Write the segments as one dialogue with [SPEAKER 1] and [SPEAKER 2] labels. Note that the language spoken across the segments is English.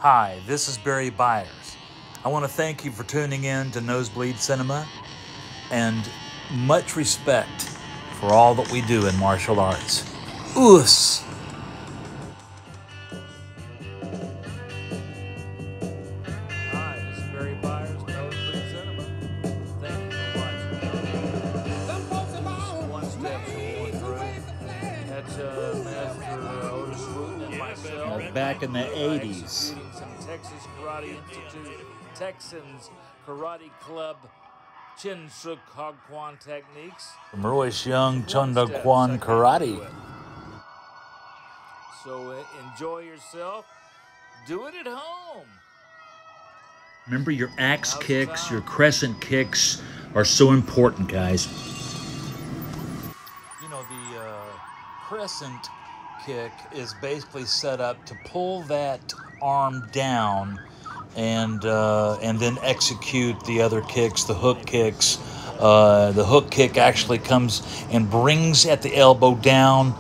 [SPEAKER 1] Hi, this is Byers. I want to thank you for tuning in to Nosebleed Cinema and much respect for all that we do in martial arts. Oos! Hi, this is Byers, Nosebleed Cinema. Thank you for watching. One step from one through. That's Master Otis Wooten and myself. Back in the 80s. Executing some Texas Karate Institute, Texans Karate Club, Chin Suk Hog Kwan techniques. Royce Young Chunda Kwan Karate. So enjoy yourself. Do it at home. Remember, your axe kicks, your crescent kicks are so important, guys. You know, the crescent kick is basically set up to pull that arm down and then execute the other kicks, the hook kicks. The hook kick actually comes and brings at the elbow down,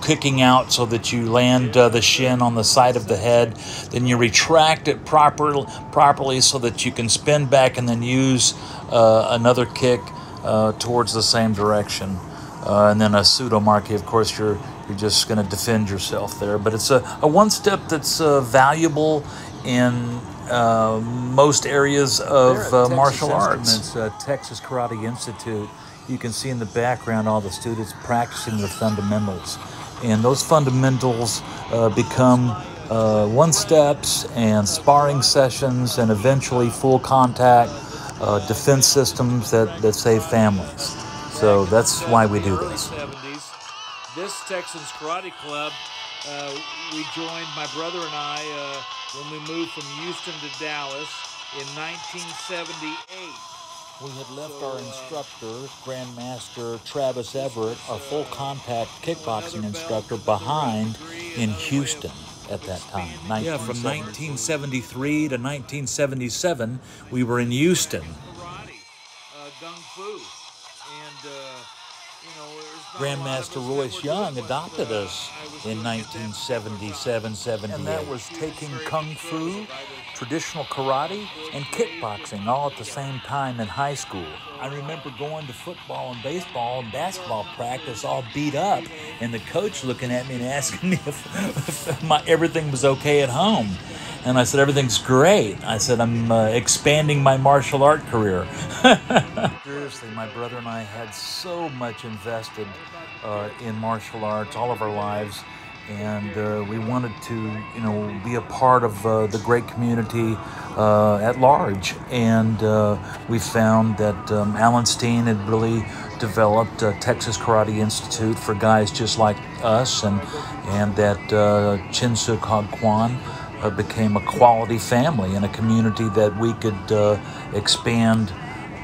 [SPEAKER 1] kicking out so that you land the shin on the side of the head. Then you retract it properly so that you can spin back and then use another kick towards the same direction. And then a pseudo-marquee, of course, you're just going to defend yourself there. But it's a one-step that's valuable in most areas of martial arts. Texas Karate Institute, you can see in the background all the students practicing the fundamentals. And those fundamentals become one-steps and sparring sessions and eventually full contact defense systems that save families. So that's why we do this. This Texans Karate Club, we joined, my brother and I, when we moved from Houston to Dallas in 1978. We had left our instructor, Grandmaster Travis Everett, our full contact kickboxing instructor, behind in Houston at that time. Yeah, from 1973 to 1977, we were in Houston. Gung Fu. And, Grandmaster Royce Young adopted us in 1977-78. And that was taking Kung Fu, traditional karate, and kickboxing all at the same time in high school. I remember going to football and baseball and basketball practice all beat up, and the coach looking at me and asking me if everything was okay at home. And I said, everything's great. I said, I'm expanding my martial art career. Seriously, my brother and I had so much invested in martial arts all of our lives. And we wanted to, be a part of the great community at large. And we found that Alan Steen had really developed Texas Karate Institute for guys just like us, and that Chin Suk Hog Kwan became a quality family and a community that we could expand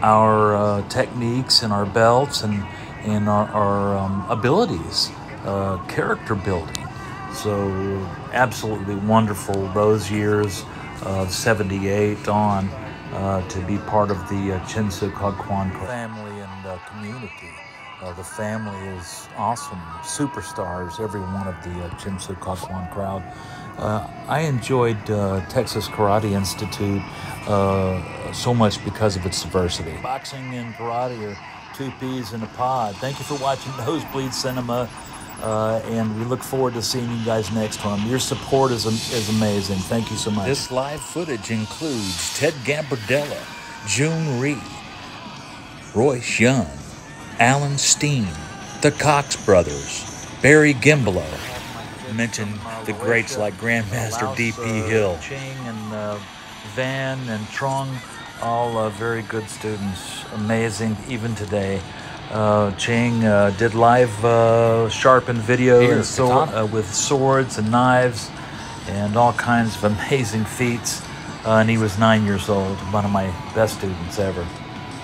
[SPEAKER 1] our techniques and our belts and our abilities, character building. So absolutely wonderful those years of 78 on to be part of the Chin Suk Hog Kwan family and community. The family is awesome, superstars, every one of the Chin Suk Hog Kwan crowd. I enjoyed Texas Karate Institute so much because of its diversity. Boxing and karate are two peas in a pod. Thank you for watching Nosebleed Cinema, and we look forward to seeing you guys next time. Your support is amazing. Thank you so much. This live footage includes Ted Gambardella, June Rhee, Royce Young, Alan Steen, the Cox Brothers, Barry Gimbalo. Mention the greats like Grandmaster D.P. Hill. Ching and Van and Trong, all very good students. Amazing, even today. Ching did live sharpened videos with swords and knives and all kinds of amazing feats. And he was 9 years old, one of my best students ever.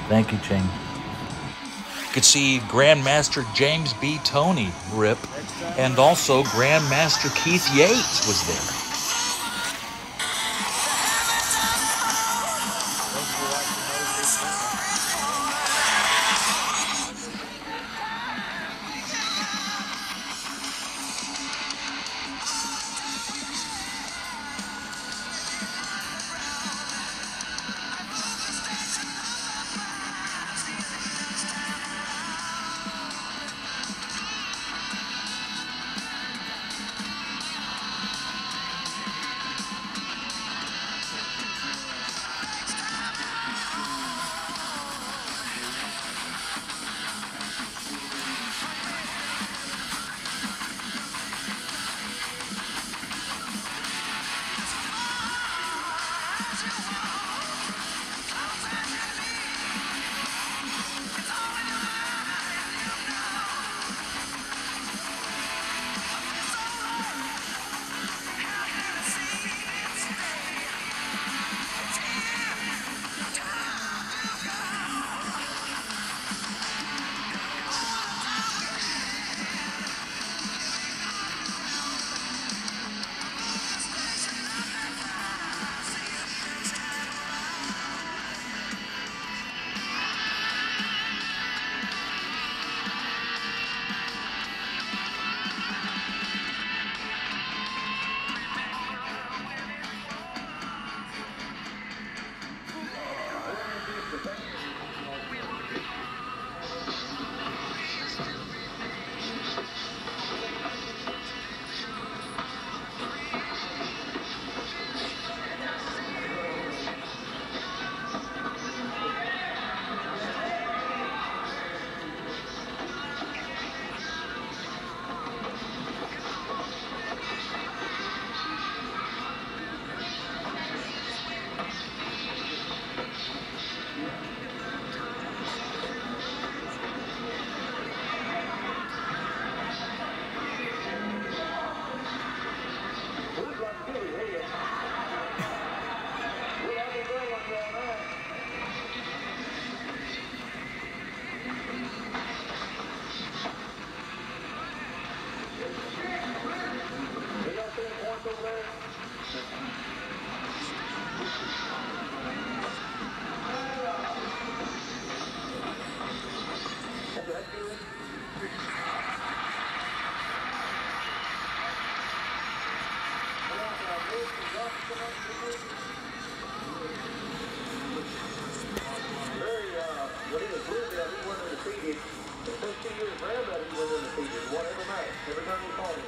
[SPEAKER 1] Thank you, Ching. You could see Grandmaster James B. Toney rip, and also Grandmaster Keith Yates was there.
[SPEAKER 2] When he was blue belt, he wasn't undefeated. The first 2 years brown belt, he wasn't undefeated. Won every match, every time we fought him.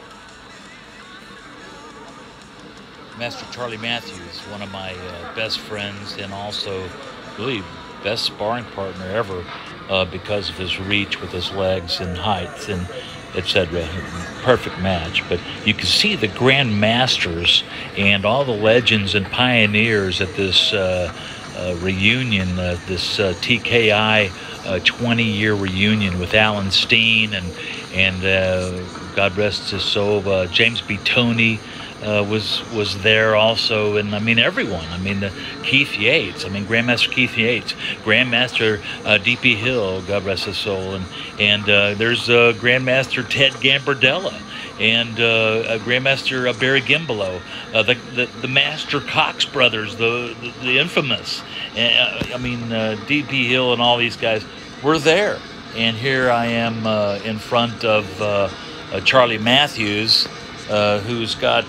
[SPEAKER 1] Master Charlie Matthews, one of my best friends, and also really best sparring partner ever because of his reach with his legs and height and etc. Perfect match. But you can see the Grand Masters and all the legends and pioneers at this reunion, this TKI 20-year reunion with Alan Steen and God rest his soul, James B. Toney was there also, and I mean everyone. I mean Keith Yates. I mean Grandmaster Keith Yates, Grandmaster D.P. Hill, God rest his soul, and there's Grandmaster Ted Gambardella, and Grandmaster Barry Gimbalo, the Master Cox brothers, the infamous. I mean D.P. Hill and all these guys were there, and here I am in front of Charlie Matthews. Who's got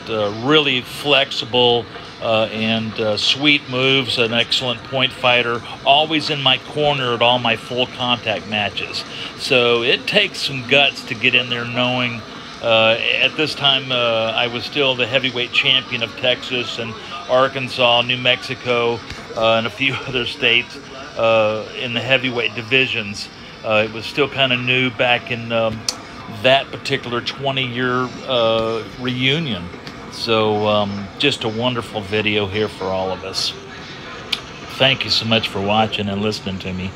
[SPEAKER 1] really flexible and sweet moves, an excellent point fighter, always in my corner at all my full contact matches. So it takes some guts to get in there knowing at this time I was still the heavyweight champion of Texas and Arkansas, New Mexico, and a few other states in the heavyweight divisions. It was still kind of new back in that particular 20-year reunion. So just a wonderful video here for all of us. Thank you so much for watching and listening to me.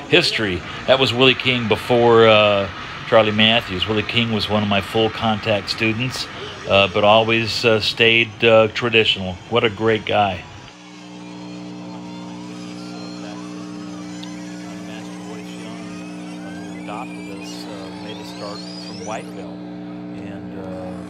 [SPEAKER 1] History. That was Willie King before Charlie Matthews. Willie King was one of my full contact students, but always stayed traditional. What a great guy. White belt, and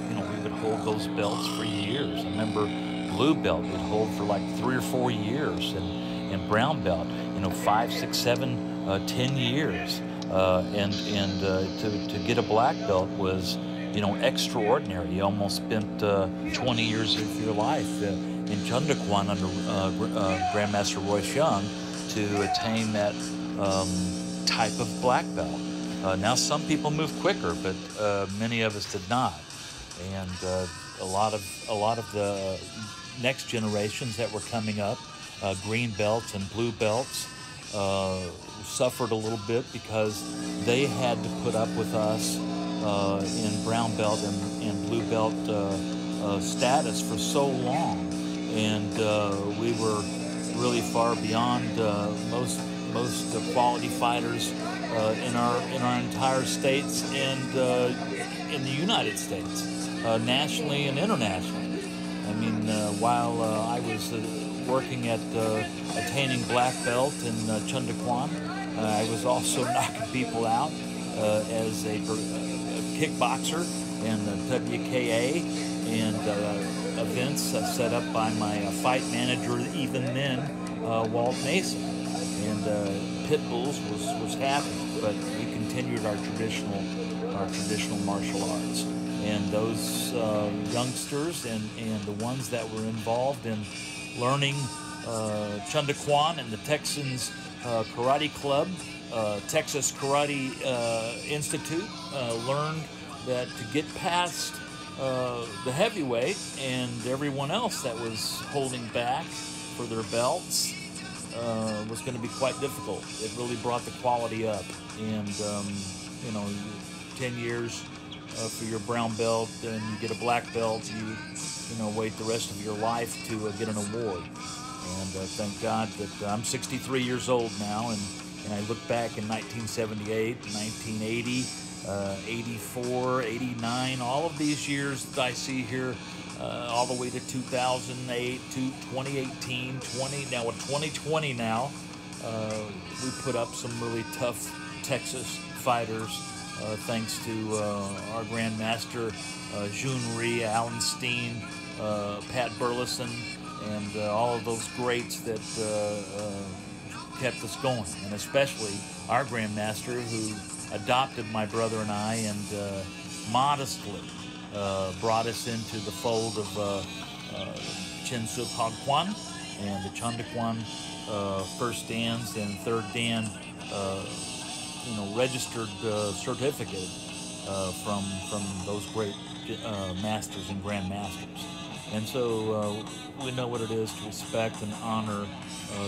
[SPEAKER 1] you know, we would hold those belts for years. I remember blue belt we'd hold for like 3 or 4 years, and brown belt, you know, 5, 6, 7, 10 years, and to get a black belt was, you know, extraordinary. You almost spent 20 years of your life in Chundaquan under Grandmaster Royce Young to attain that type of black belt. Now some people move quicker, but many of us did not, and a lot of the next generations that were coming up, green belts and blue belts, suffered a little bit because they had to put up with us in brown belt and blue belt status for so long, and we were really far beyond most quality fighters in our entire states and in the United States, nationally and internationally. I mean, while I was working at attaining black belt in Chundaquan, I was also knocking people out as a kickboxer and WKA and events set up by my fight manager even then, Walt Mason. And Pit Bulls was happening, but we continued our traditional martial arts. And those youngsters and the ones that were involved in learning Chundaquan and the Texans Karate Club, Texas Karate Institute, learned that to get past the heavyweight and everyone else that was holding back for their belts was going to be quite difficult. It really brought the quality up, and you know, 10 years for your brown belt, and you get a black belt, you know, wait the rest of your life to get an award. And thank God that I'm 63 years old now, and I look back in 1978, 1980, 84, 89, all of these years that I see here, all the way to 2008, to 2018, now with 2020 now, we put up some really tough Texas fighters, thanks to our Grandmaster Jun Rhee, Alan Steen, Pat Burleson, and all of those greats that kept us going, and especially our Grandmaster who adopted my brother and I and modestly brought us into the fold of Chin Suk Hog Kwan and the Chandakwan first dans and third dan, registered certificate from those great masters and grandmasters. And so we know what it is to respect and honor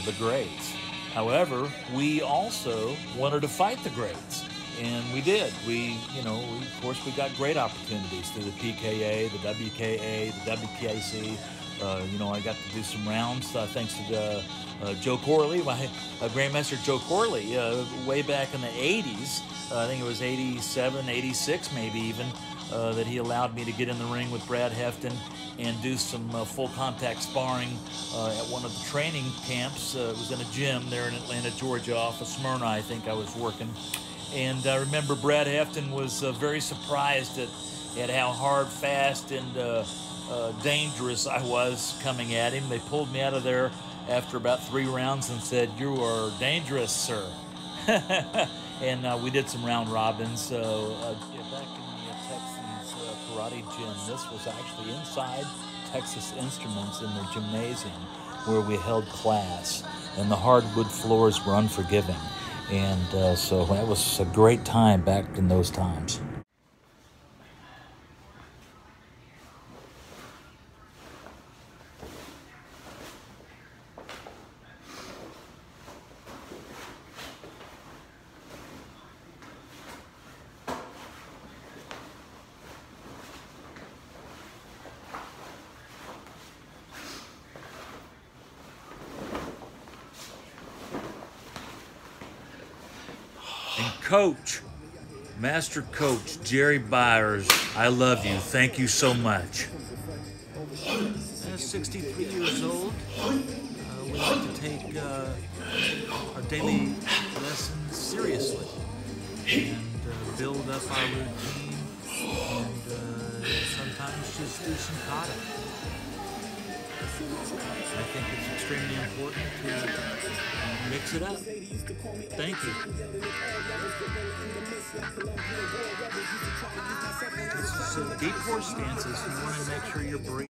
[SPEAKER 1] the greats. However, we also wanted to fight the greats, and we did. Of course, we got great opportunities through the PKA, the WKA, the WPAC. I got to do some rounds thanks to Joe Corley, my Grandmaster Joe Corley, way back in the 80s. I think it was 87, 86 maybe even, that he allowed me to get in the ring with Brad Hefton and do some full contact sparring at one of the training camps. It was in a gym there in Atlanta, Georgia, off of Smyrna, I think I was working. And I remember Brad Hefton was very surprised at how hard, fast, and dangerous I was coming at him. They pulled me out of there after about 3 rounds and said, "You are dangerous, sir." And we did some round robins. Back in the Texas karate gym, this was actually inside Texas Instruments in their gymnasium where we held class, and the hardwood floors were unforgiving. And so that was a great time back in those times. And Coach, Master Coach Jerry Byers, I love you. Thank you so much. At 63 years old, we like to take our daily lessons seriously and build up our routine and sometimes just do some kata. I think it's extremely important to mix it up. Thank you. So deep horse stances, you want to make sure you're breathing.